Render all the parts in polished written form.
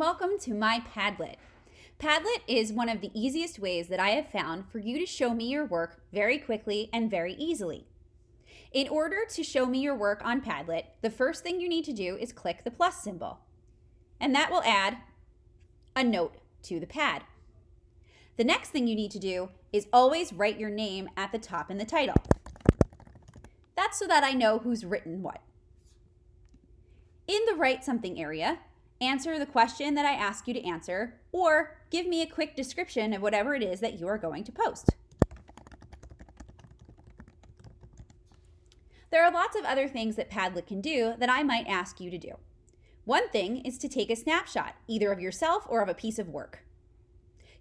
welcome to my Padlet. Padlet is one of the easiest ways that I have found for you to show me your work very quickly and very easily. In order to show me your work on Padlet, the first thing you need to do is click the plus symbol, and that will add a note to the pad. The next thing you need to do is always write your name at the top in the title. That's so that I know who's written what. In the Write Something area, answer the question that I ask you to answer, or give me a quick description of whatever it is that you are going to post. There are lots of other things that Padlet can do that I might ask you to do. One thing is to take a snapshot, either of yourself or of a piece of work.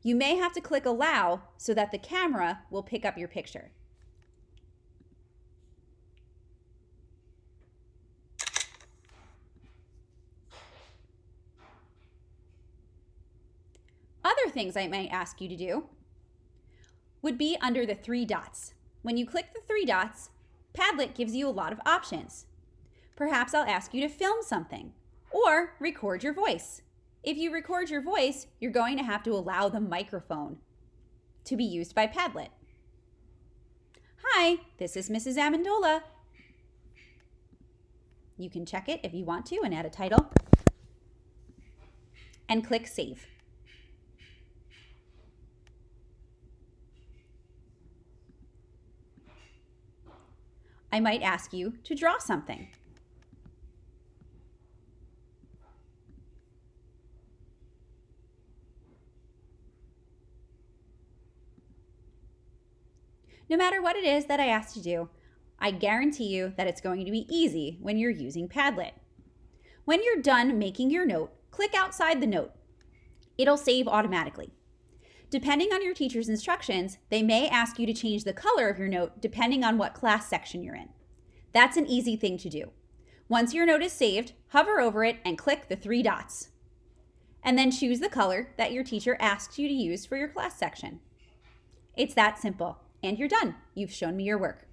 You may have to click Allow so that the camera will pick up your picture. Other things I might ask you to do would be under the three dots. When you click the three dots, Padlet gives you a lot of options. Perhaps I'll ask you to film something or record your voice. If you record your voice, you're going to have to allow the microphone to be used by Padlet. Hi, this is Mrs. Amendola. You can check it if you want to and add a title and click Save. I might ask you to draw something. No matter what it is that I ask you to do, I guarantee you that it's going to be easy when you're using Padlet. When you're done making your note, click outside the note. It'll save automatically. Depending on your teacher's instructions, they may ask you to change the color of your note depending on what class section you're in. That's an easy thing to do. Once your note is saved, hover over it and click the three dots. And then choose the color that your teacher asks you to use for your class section. It's that simple, and you're done. You've shown me your work.